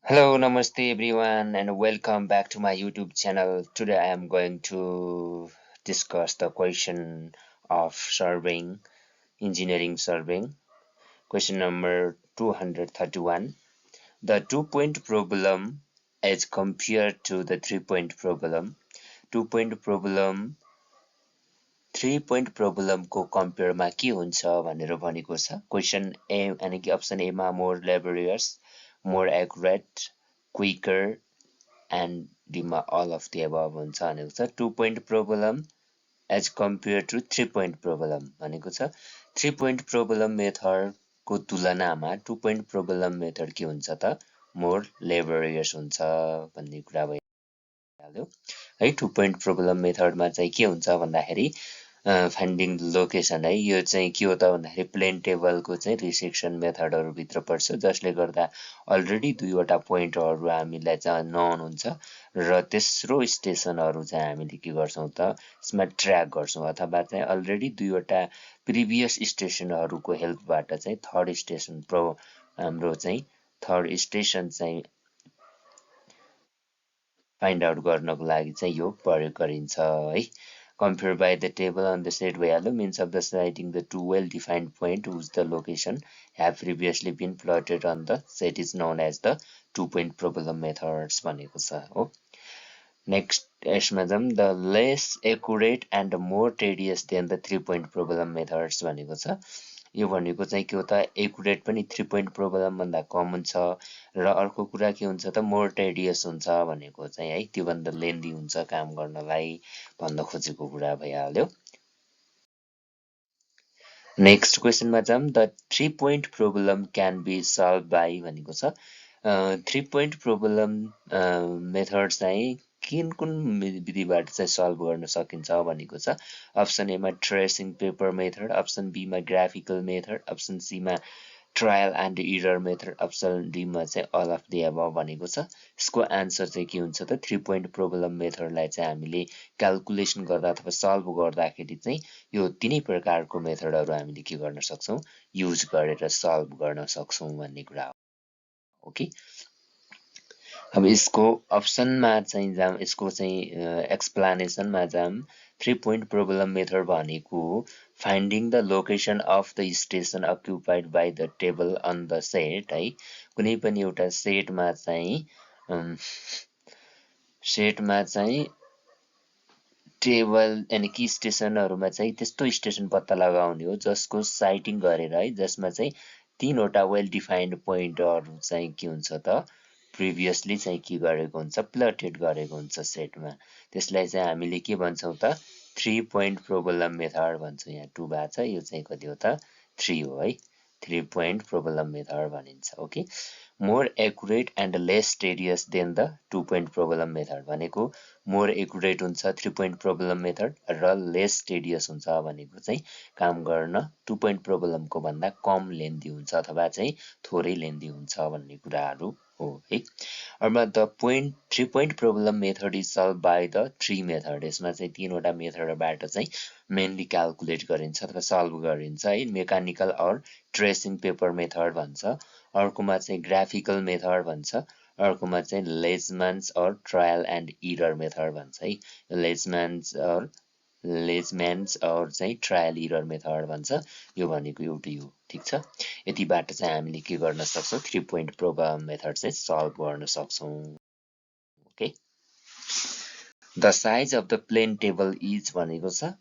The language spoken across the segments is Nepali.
Hello, namaste everyone, and welcome back to my YouTube channel. Today I am going to discuss the question of surveying, engineering surveying. Question number 231. The 2-point problem as compared to the 3-point problem. 2-point problem 3-point problem को compare मा के हुन्छ भनेर भनेको छ. Question A यानी कि option A मा more laborious, more accurate, quicker, and D all of the above हुन्छ भनेको छ. 2-point problem as compared to 3-point problem भनेको छ. 3-point problem method को तुलनामा 2-point problem method के हुन्छ त more laborious हुन्छ भन्ने कुरा भइहाल्यो है. 2-point problem method मा चाहिँ के हुन्छ भन्दाखेरि फाइन्डिङ लोकेसन है. यो चाहिँ के हो त भन्दाखेरि प्लेन टेबलको चाहिँ रिसेक्सन मेथडहरु भित्र पर्छ, जसले गर्दा अलरेडी दुईवटा पोइन्टहरु हामीलाई चाहिँ नोन हुन्छ र तेस्रो स्टेसनहरु चाहिँ हामीले के गर्छौं त यसमा ट्र्याक गर्छौं, अथवा चाहिँ अलरेडी दुईवटा प्रिभियस स्टेसनहरुको हेल्पबाट चाहिँ थर्ड स्टेसन हाम्रो चाहिँ थर्ड स्टेसन चाहिँ फाइन्ड आउट गर्नको लागि चाहिँ यो प्रयोग गरिन्छ है. Compare by the table on the set value means of the citing the two well-defined point whose the location have previously been plotted on the set is known as the 2-point problem methods भनेको छ हो. Next यसमा जाम the less accurate and more tedious than the 3-point problem methods भनेको छ. यो भनेको चाहिँ के हो त एक्युरेट पनि 3-point problem भन्दा कम हुन्छ र अर्को कुरा के हुन्छ त मोर टेडियस हुन्छ भनेको चाहिँ है त्यो भन्दा लेन्दी हुन्छ काम गर्नलाई भन्न खोजेको कुरा भइहाल्यो. नेक्स्ट क्वेशनमा जाम the 3-point problem can be solved by भनेको छ. 3-point problem मेथड चाहिँ कुन विधिबाट चाहिँ सल्भ गर्न सकिन्छ भनेको छ. अप्सन ए मा tracing paper method, option B मा ग्राफिकल मेथड, अप्सन सी मा trial and error method, option D मा चाहिँ अल अफ द अबभ भनेको छ. यसको आन्सर चाहिँ के हुन्छ त 3-point problem मेथडलाई चाहिँ हामीले क्याल्कुलेसन गर्दा अथवा सल्भ गर्दाखेरि चाहिँ यो तीनै प्रकारको मेथडहरु हामीले के गर्न सक्छौं युज गरेर सल्भ गर्न सक्छौं भन्ने कुरा हो. ओके, अब यसको अप्सनमा चाहिँ जाम, यसको चाहिँ एक्सप्लेनेसनमा जाम. 3-point problem method भनेको finding the location of the station occupied by the table on the set है. कुनै पनि एउटा सेटमा चाहिँ टेबल यानी कि स्टेसनहरुमा चाहिँ त्यस्तो स्टेसन पत्ता लगाउने हो जसको साइटिङ गरेर है, जसमा चाहिँ तीनवटा वेल डिफाइन्ड पोइन्टहरु चाहिँ के हुन्छ त प्रिभियसली चाहिँ के गरेको हुन्छ प्लटेड गरेको हुन्छ सेटमा. त्यसलाई चाहिँ हामीले के भन्छौं त 3-point problem method भन्छौं. यहाँ 2 भएको छ, यो चाहिँ कति हो त 3 हो है. 3-point problem method भनिन्छ. Okay, more accurate and less tedious than the 2-point problem method भनेको more accurate हुन्छ 3-point problem method र less tedious हुन्छ भनेको चाहिँ काम गर्न 2-point problem को भन्दा कम लेन्दी हुन्छ अथवा चाहिँ थोरै लेन्दी हुन्छ भन्ने कुराहरु हो है. अब the 3-point problem method is solved by the 3 method. यसमा चाहिँ तीनवटा मेथडबाट चाहिँ मेनली क्याल्कुलेट गरिन्छ अथवा सल्भ गरिन्छ है. मेकानिकल और ट्रेसिङ पेपर मेथड भन्छ, अर्कोमा चाहिँ ग्राफिकल मेथड भन्छ, अर्कोमा चाहिँ लेजम्यान्स और ट्रायल एन्ड एरर मेथड भन्छ है. लेजम्यान्स और चाहिँ ट्रायल एरर मेथड भन्छ. यो भनेको एउटै हो, ठीक छ. यतिबाट चाहिँ हामीले के गर्न सक्छौं 3-point problem मेथड चाहिँ सल्भ गर्न सक्छौं. Okay, the size of the plane table is भनेको छ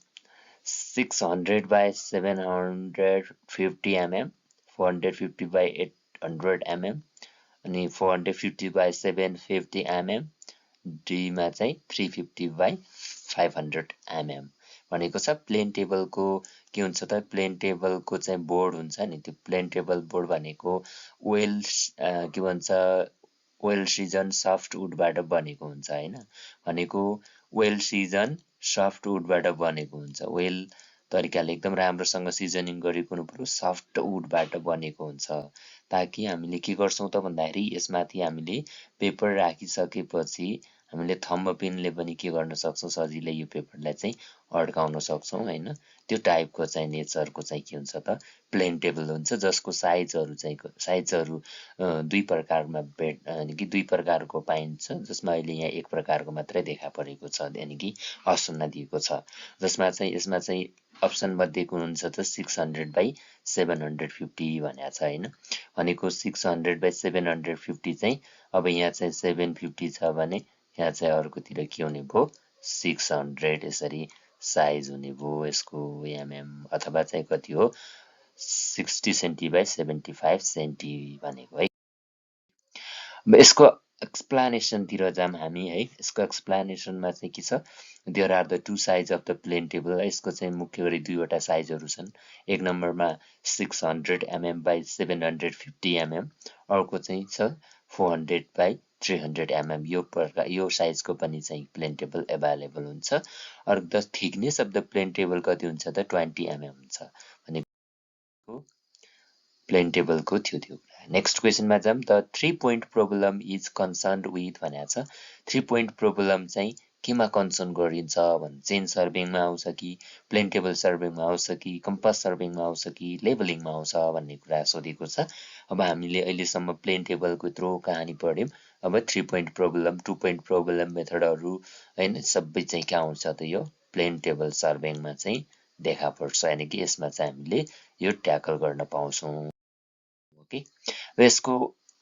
600 by 750 mm, 450 by 800 mm अनि 450 by 750 mm, डी मा चाहिँ 350 by 500 mm भनेको छ. प्लेन टेबलको के हुन्छ त प्लेन टेबलको चाहिँ बोर्ड हुन्छ नि, त्यो प्लेन टेबल बोर्ड भनेको वेल के भन्छ वेल सिजन सफ्ट वुडबाट बनेको हुन्छ हैन. भनेको वेल सिजन सफ्ट वुडबाट बनेको हुन्छ. वेल तरिकाले एकदम राम्रोसँग सिजनिङ गरेको हुनुपर्यो, सफ्ट वुडबाट बनेको हुन्छ, ताकि हामीले के गर्छौं त भन्दाखेरि यसमाथि हामीले पेपर राखिसकेपछि हामीले थम्ब पिनले पनि के गर्न सक्छौँ सजिलै यो पेपरलाई चाहिँ अड्काउन सक्छौँ हैन त्यो टाइपको चाहिँ नेचरको चाहिँ के हुन्छ त प्लेन टेबल हुन्छ जसको साइजहरू दुई प्रकारमा दुई प्रकारको पाइन्छ जसमा अहिले यहाँ एक प्रकारको मात्रै देखा परेको छ यानि कि असुन्न दिएको छ जसमा चाहिँ यसमा चाहिँ अप्सन मध्ये कुन हुन्छ त 600/750 भनेको छ हैन भनेको 600/750 चाहिँ अब यहाँ चाहिँ 750 छ भने यहाँ चाहिँ अर्कोतिर के हुने भयो 600 यसरी साइज हुने भयो यसको एमएम अथवा चाहिँ कति हो 60 सेन्टि/75 सेन्टि भनेको है अब यसको एक्सप्लानेसनतिर जाम हामी है यसको एक्सप्लानेसनमा चाहिँ के छ there are the two sides of the plane table यसको चाहिँ मुख्य गरी दुईवटा साइजहरू छन् एक नम्बरमा 600 mm/750 mm अर्को चाहिँ छ 400/300 mm यो साइजको पनि चाहिँ प्लेन टेबल एभाइलेबल हुन्छ or the thickness of the plane table कति हुन्छ त 20 mm हुन्छ भनेको प्लेन टेबलको थियो त्यो नेक्स्ट क्वेशनमा जाम the 3 point problem is concerned with भनेको छ 3 पोइन्ट प्रब्लम चाहिँ केमा कन्सर्न गरिन्छ भने चेन सर्भिङमा आउँछ कि प्लेन टेबल सर्भिङमा आउँछ कि कम्पास सर्भिङमा आउँछ कि लेबलिङमा आउँछ भन्ने कुरा सोधेको छ अब हामीले अहिलेसम्म प्लेन टेबलको यत्रो कहानी पढ्यौँ अब 3 पोइन्ट प्रब्लम 2 पोइन्ट प्रब्लम मेथडहरू हैन सबै चाहिँ के आउँछ त यो प्लेन टेबल सर्भिङमा चाहिँ देखा पर्छ यानि कि यसमा चाहिँ हामीले यो ट्याकल गर्न पाउँछौँ ओके र यसको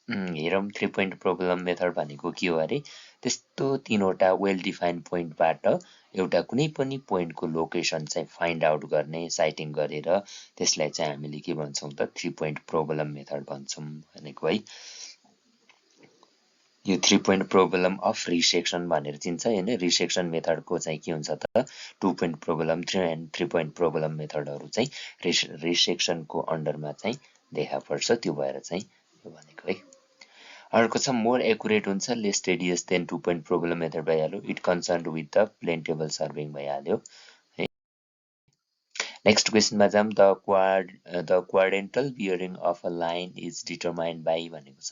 हेरौँ 3 पोइन्ट प्रब्लम मेथड भनेको के हो अरे त्यस्तो तीनवटा वेल डिफाइन्ड पोइन्टबाट एउटा कुनै पनि पोइन्टको लोकेसन चाहिँ फाइन्ड आउट गर्ने साइटिङ गरेर त्यसलाई चाहिँ हामीले के भन्छौँ त 3 पोइन्ट प्रब्लम मेथड भन्छौँ भनेको है यो 3 पोइन्ट प्रब्लम अफ रिसेक्सन भनेर चिन्छ हैन रिसेक्सन मेथडको चाहिँ के हुन्छ त 2 पोइन्ट प्रब्लम 3 पोइन्ट प्रब्लम मेथडहरू चाहिँ रिसेक्सनको अन्डरमा चाहिँ देखा पर्छ त्यो भएर चाहिँ यो भनेको है अर्को छ मोर एक्युरेट हुन्छ less tedious than 2 point problem method भइहाल्यो it concerned with the plane table serving भइहाल्यो है नेक्स्ट क्वेशनमा जाम the quadrantal bearing of a line is determined by भनेको छ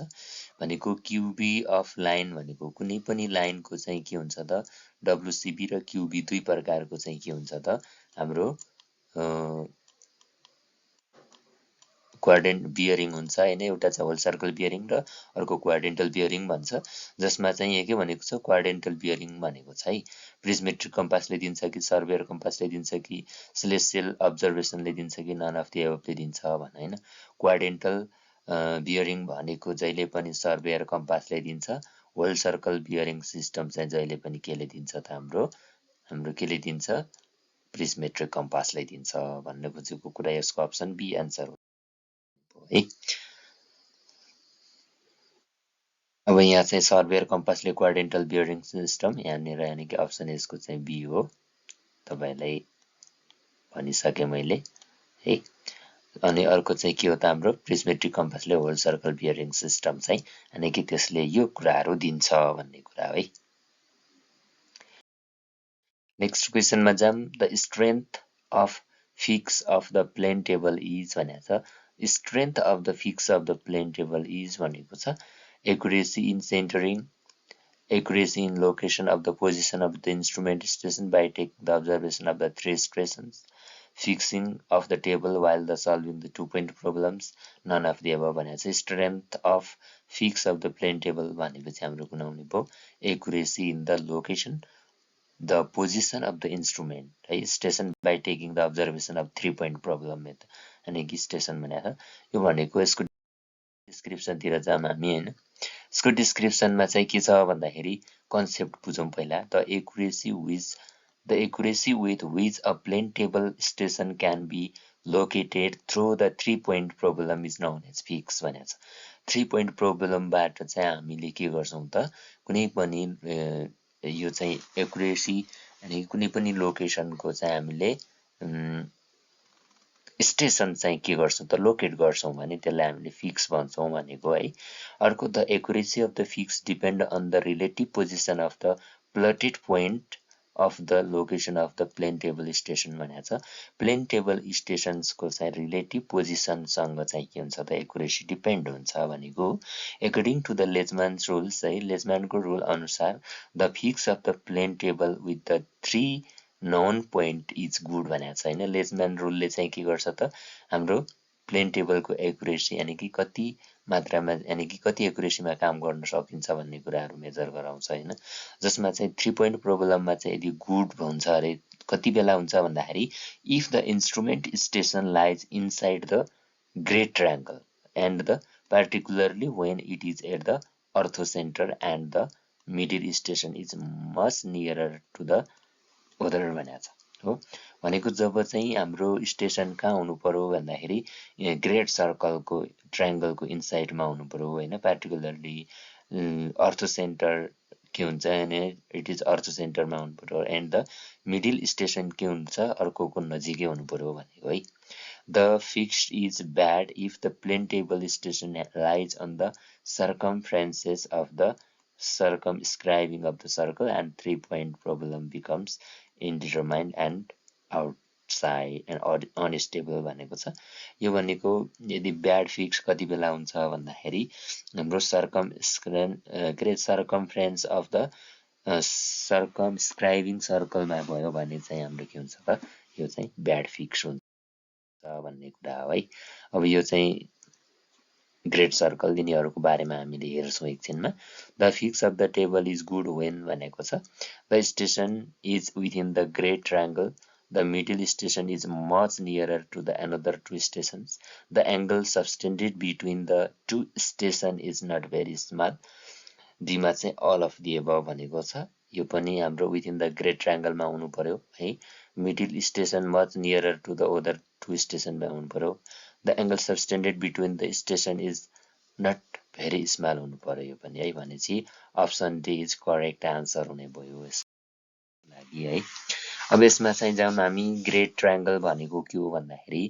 भनेको क्युबी अफ लाइन भनेको कुनै पनि लाइनको चाहिँ के हुन्छ त डब्लुसिबी र क्युबी दुई प्रकारको चाहिँ के हुन्छ त हाम्रो क्वाड्रेन्ट बियरिङ हुन्छ हैन एउटा चाहिँ होल सर्कल बियरिङ र अर्को क्वाड्रेन्टल बियरिङ भन्छ जसमा चाहिँ के भनेको छ क्वाड्रेन्टल बियरिङ भनेको छ है प्रिज्मेट्रिक कम्पासले दिन्छ कि सर्वेयर कम्पासले दिन्छ कि सेलेस्टियल अब्जर्भेसनले दिन्छ कि नन अफ द एबभले दिन्छ भन हैन क्वाड्रेन्टल बियरिङ भनेको जहिले पनि सर्वेयर कम्पासले दिन्छ होल सर्कल बियरिङ सिस्टम चाहिँ जहिले पनि केले दिन्छ त हाम्रो केले दिन्छ प्रिज्मेट्रिक कम्पासले दिन्छ भन्ने बुझेको कुरा यसको अप्सन बी आन्सर हो है अब यहाँ चाहिँ सर्वेयर कम्पासले क्वाड्रेन्टल बियरिङ सिस्टम यहाँनिर यानि कि अप्सन यसको चाहिँ बी हो तपाईलाई भनिसके मैले है अनि अर्को चाहिँ के हो त हाम्रो प्रिज्मेट्रिक कम्पासले होल सर्कल बियरिङ सिस्टम चाहिँ यानि कि त्यसले यो कुराहरू दिन्छ भन्ने कुरा है नेक्स्ट क्वेशनमा जाम the strength of fix of the plane table is भनेको छ strength of the fix of the plane table is भनेको छ accuracy in centering, accuracy in location of the position of the instrument station by taking the observation of the three stations, fixing of the table while the solving the 2 point problems, none of the above भनेको छ strength of fix of the plane table भनेपछि हाम्रो कुन आउने भयो accuracy in the location the position of the instrument है station by taking the observation of 3 point problem method अनि कि station भनेको यो भनेको यसको डिस्क्रिप्सनतिर जाम हामी हैन यसको डिस्क्रिप्सनमा चाहिँ के छ भन्दाखेरि कन्सेप्ट बुझौं पहिला the accuracy with which a plane table station can be located through the 3 point problem is known as fix भनेको छ 3 point problem बाट चाहिँ हामीले के गर्छौं त कुनै पनि यो चाहिँ एक्युरेसी अनि कुनै पनि लोकेसनको चाहिँ हामीले स्टेसन चाहिँ के गर्छौं त लोकेट गर्छौं भने त्यसलाई हामीले फिक्स भन्छौं भनेको है अर्को the accuracy of the fix depend on the relative position of the plotted point of the location of the plane table station भनेको छ plane table stations को चाहिँ relative position सँग चाहिँ के हुन्छ त accuracy depend हुन्छ भनेको according to the Leishman's rules चाहिँ Leishman को rule अनुसार the fix of the plane table with the 3 known point is good भनेको छ हैन Leishman rule ले चाहिँ के गर्छ त हाम्रो प्लेन टेबलको एक्युरेसी यानी कि कति मात्रामा यानी कि कति एक्युरेसीमा काम गर्न सकिन्छ भन्ने कुराहरु मेजर गराउँछ हैन जसमा चाहिँ 3 पोइन्ट प्रब्लममा चाहिँ यदि गुड हुन्छ अरे कति बेला हुन्छ भन्दाखेरि if the instrument station lies inside the great triangle and the particularly when it is at the orthocenter and the middle station is much nearer to the other भनेको छ हो भनेको जब चाहिँ हाम्रो स्टेशन कहाँ हुनु पर्यो भन्दाखेरि ग्रेट सर्कलको ट्रायंगलको इनसाइडमा हुनु पर्यो हैन पार्टिकुलरली अर्थो सेन्टर के हुन्छ भने इट इज अर्थो सेन्टरमा हुनु पर्यो एन्ड द मिडल स्टेशन के हुन्छ अर्कोको नजिकै हुनु पर्यो भनेको है the fixed is bad if the plane table station lies on the circumferences of the circumscribing of the circle and 3 point problem becomes indeterminate and outside and unstable भनेको छ यो भनेको यदि ब्याड फिक्स कति बेला हुन्छ भन्दाखेरि हाम्रो circumference of the circumscribing सर्कलमा भयो भने चाहिँ हाम्रो के हुन्छ त यो चाहिँ ब्याड फिक्स हुन्छ भन्ने कुरा हो है अब यो चाहिँ ग्रेट सर्कल यिनीहरुको बारेमा हामीले हेर्छौं एकछिनमा the fix of the table is good when भनेको छ the station is within the great triangle the middle station is much nearer to the another two stations the angle subtended between the two station is not very small D मा चाहिँ अल अफ द एबभ भनेको छ यो पनि हाम्रो विथिन द ग्रेट ट्रायंगलमा हुनु पर्यो है middle station much nearer to the other two स्टेशनमा हुनु पर्यो the angle subtended between the station is not very small हुनु पर्यो यो पनि है भनेपछि option D is correct answer हुने भयो यसको लागि है अब यसमा चाहिँ जाउँ हामी ग्रेट ट्रायंगल भनेको के हो भन्दाखेरि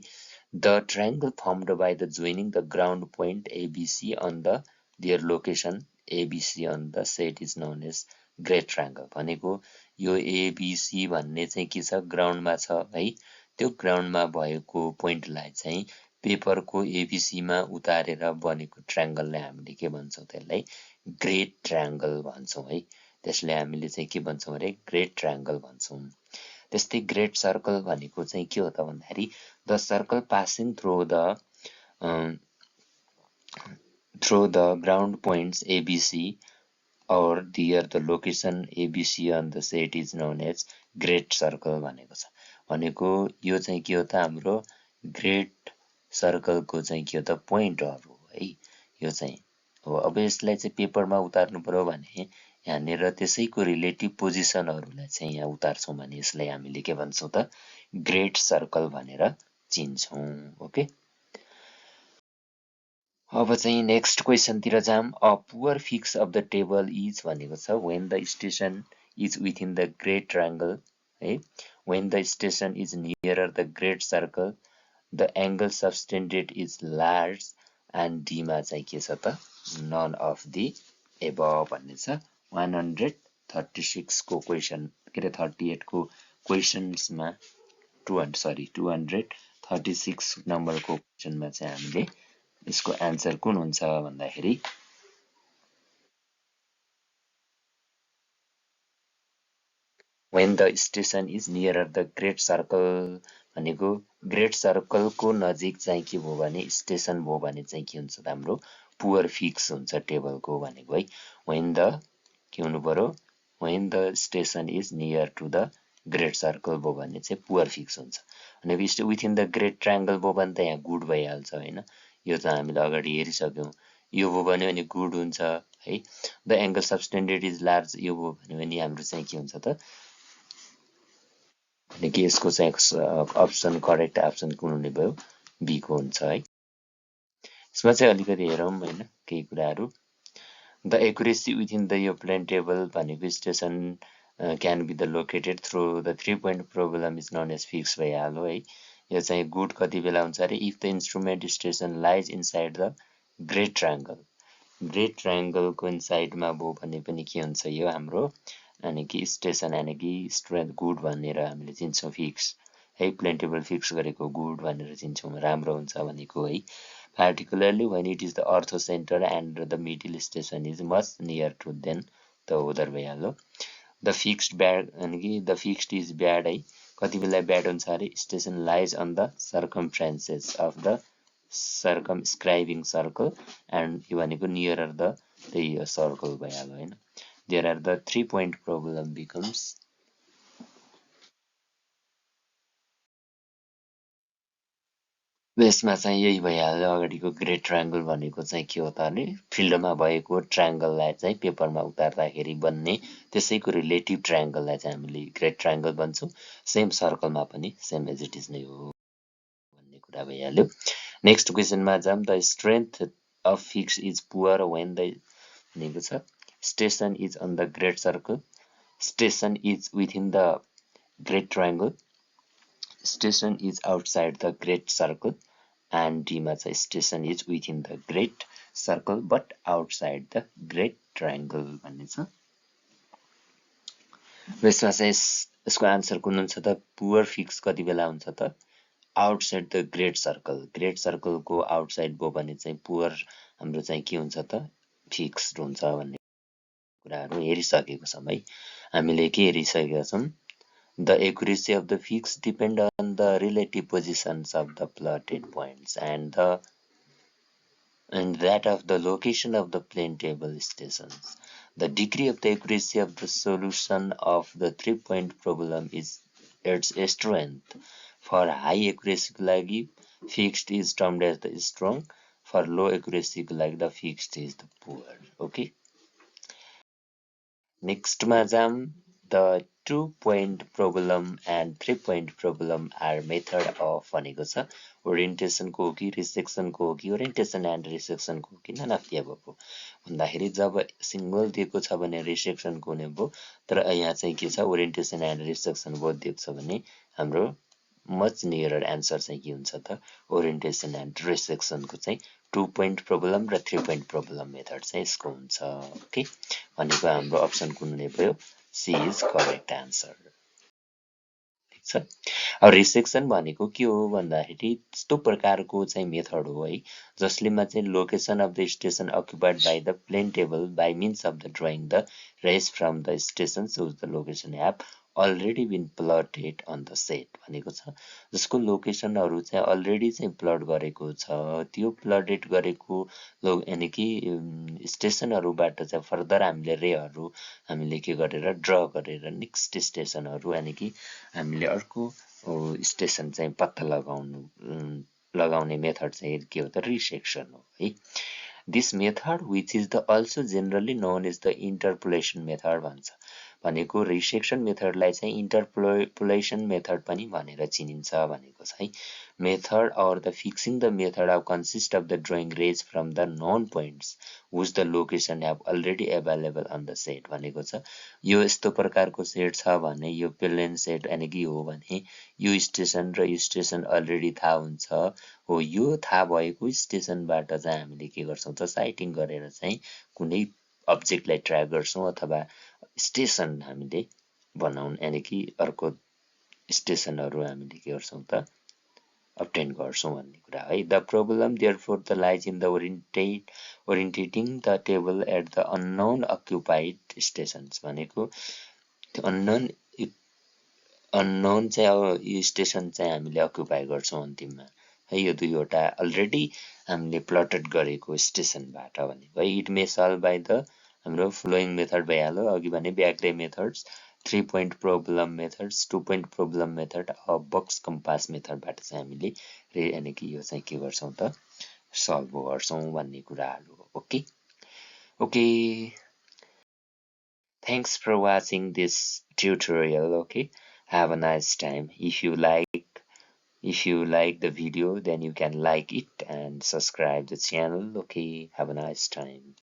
the triangle formed by the joining the ground point ABC on the their location ABC on the set is known as great triangle भनेको यो एबीसी भन्ने चाहिँ के छ ग्राउन्डमा छ है त्यो ग्राउन्डमा भएको पोइन्टलाई चाहिँ पेपरको एबीसी मा उतारेर बनेको ट्रायंगललाई हामीले के भन्छौं त्यसलाई ग्रेट ट्रायंगल भन्छौं है त्यसले हामीले चाहिँ के भन्छौं अरे ग्रेट ट्रायंगल भन्छौं त्यस्तै ग्रेट सर्कल भनेको चाहिँ के हो त भन्दाखेरि the circle passing through the ground points ABC or near the location ABC on the set is known as great circle भनेको छ भनेको यो चाहिँ के हो त हाम्रो ग्रेट सर्कलको चाहिँ के हो त पोइन्टहरु है यो चाहिँ हो अब यसलाई चाहिँ पेपरमा उतार्नु पर्यो भने यहाँनेर त्यसैको रिलेटिभ पोजिसनहरुलाई चाहिँ यहाँ उतार्छौं भने यसलाई हामीले के भन्छौं त ग्रेट सर्कल भनेर चिन्छौं ओके अब चाहिँ नेक्स्ट क्वेशन तिर जाम a poor fix of the table is भनेको छ when the station is within the great triangle है when the station is nearer the great circle the angle subtended is large and D मा चाहिँ के छ त नन अफ द एबभ भन्ने छ 136 को क्वेशन के रे 38 को क्वेशन्समा 236 नम्बरको क्वेशनमा चाहिँ हामीले यसको आन्सर कुन हुन्छ भन्दाखेरि when the station is nearer the great circle भनेको ग्रेट सर्कलको नजिक चाहिँ के भयो भने स्टेशन भयो भने चाहिँ के हुन्छ त हाम्रो पुअर फिक्स हुन्छ टेबलको भनेको है when the के हुनु पर्यो when the station is near to the great circle भयो भने चाहिँ पुअर फिक्स हुन्छ भनेको विथिन द ग्रेट ट्रायंगल भयो भने त यहाँ गुड भइहाल्छ हैन यो त हामीले अगाडि हेरिसक्यौं यो भयो भने अनि गुड हुन्छ है the angle subtended is large यो भयो भने हाम्रो चाहिँ के हुन्छ त भनेको यसको चाहिँ अप्सन करेक्ट अप्सन कुन हुने भयो बी को हुन्छ है यसमा चाहिँ अलिकति हेरौं हैन केही कुराहरु द एक्युरेसी विथिन द यो प्लेन टेबल भनेको station can be the located through the 3 point problem is known as fixed भइहाल्यो है यो चाहिँ गुड कति बेला हुन्छ अरे if the instrument station lies inside the great triangle को इनसाइडमा भयो भने पनि के हुन्छ यो हाम्रो अनि कि स्टेसन अनि कि स्ट्रेन्थ गुड भनेर हामीले चिन्छौँ फिक्स है प्लेन टेबल फिक्स गरेको गुड भनेर चिन्छौँ राम्रो हुन्छ भनेको है particularly when it is the ortho center and the middle station is much near to then the other भइहाल्यो the fixed bad अनि कि the fixed is bad है कति बेला ब्याड हुन्छ अरे station lies on the circumferences of the circumscribing circle and यो भनेको nearer the त्यही circle भइहाल्यो हैन there are the 3-point problem becomes यसमा चाहिँ यही भइहाल्यो अगाडिको ग्रेट ट्रायंगल भनेको चाहिँ के हो त भने फिल्डमा भएको ट्रायंगललाई चाहिँ पेपरमा उतार्दाखेरि बन्ने त्यसैको रिलेटिभ ट्रायंगललाई चाहिँ हामीले ग्रेट ट्रायंगल भन्छौँ सेम सर्कलमा पनि सेम एज इट इज नै हो भन्ने कुरा भइहाल्यो नेक्स्ट क्वेशनमा जाम the strength of fix is poor when the भनेको छ station is on the great circle station is within the great triangle Station is outside the great circle and D मा चाहिँ station is within the great circle but outside the great triangle भन्ने छ यसमा चाहिँ यसको आन्सर कुन हुन्छ त पुअर फिक्स कति बेला हुन्छ त आउटसाइड द ग्रेट सर्कलको आउटसाइड भयो भने चाहिँ पुअर हाम्रो चाहिँ के हुन्छ त फिक्स्ड हुन्छ भन्ने कुराहरू हेरिसकेको छौँ है हामीले के हेरिसकेका छौँ The accuracy of the fix depend on the relative positions of the plotted points and that of the location of the plane table stations. The degree of the accuracy of the solution of the 3-point problem is its strength. For high accuracy लागि fixed is termed as the strong. For low accuracy लागि the fixed is the poor. Okay. Next मा जाम the 2-point problem and 3-point problem are method of भनेको छ ओरिएन्टेसन को हो कि रिसेक्सन को हो कि ओरिएन्टेसन एन्ड रिसेक्सन को हो कि नन अफ द अबव हो भन्दाखेरि जब सिंगल दिएको छ भने रिसेक्सन को हुने भयो तर यहाँ चाहिँ के छ ओरिएन्टेसन एन्ड रिसेक्सन बोथ दिएको छ भने हाम्रो मच नियरर एन्सर चाहिँ के हुन्छ त ओरिएन्टेसन एन्ड रिसेक्सन को चाहिँ 2-point problem र 3-point problem मेथड चाहिँ यसको हुन्छ ओके भनेको हाम्रो अप्सन कुन हुने भयो सी इज करेक्ट आन्सर ठीक छ अब रिसेक्सन भनेको के हो भन्दाखेरि यस्तो प्रकारको चाहिँ मेथड हो है जसलेमा चाहिँ location of the station occupied by the plane table by means of the drawing the rays from the station whose the location have already been plotted on the set भनेको छ जसको लोकेसनहरू चाहिँ अलरेडी चाहिँ प्लट गरेको छ त्यो प्लटेड गरेको यानि कि स्टेसनहरूबाट चाहिँ फर्दर हामीले रेहरू हामीले के गरेर ड्र गरेर नेक्स्ट स्टेसनहरू यानि कि हामीले अर्को स्टेसन चाहिँ पत्ता लगाउने मेथड चाहिँ के हो त रिसेक्सन हो है this method which is the also generally known as the interpolation method भन्छ भनेको रिसेक्सन मेथडलाई चाहिँ इन्टरपोलेसन मेथड पनि भनेर चिनिन्छ भनेको छ है method or the fixing the method of consist of the drawing rays from the known points which the location have already available on the set भनेको छ यो यस्तो प्रकारको सेट छ भने यो प्लेन सेट यानि कि हो भने यो स्टेसन र यो स्टेसन अलरेडी थाहा हुन्छ हो यो थाहा भएको स्टेसनबाट चाहिँ हामीले के गर्छौं त साइटिङ गरेर चाहिँ कुनै अब्जेक्टलाई ट्र्याक गर्छौं अथवा स्टेसन हामीले बनाउन यानि कि अर्को स्टेसनहरू हामीले के गर्छौं त obtain गर्छौं भन्ने कुरा है the problem therefore the lies in the orientating the table at the unknown occupied stations भनेको त्यो अननोन चाहिँ अब यो स्टेसन चाहिँ हामीले अक्युपाई गर्छौं अन्तिममा है यो दुईवटा अलरेडी हामीले प्लटेड गरेको स्टेसनबाट भनेको है it may solve by the हाम्रो फ्लोइङ मेथड भइहाल्यो अघि भने back ray methods 3-point problem methods 2-point problem method box compass मेथडबाट चाहिँ हामीले यानि कि यो चाहिँ के गर्छौं त सल्भ गर्छौं भन्ने कुराहरु हो okay okay thanks for watching this tutorial okay have a nice time if you like the video then you can like it and subscribe the channel okay have a nice time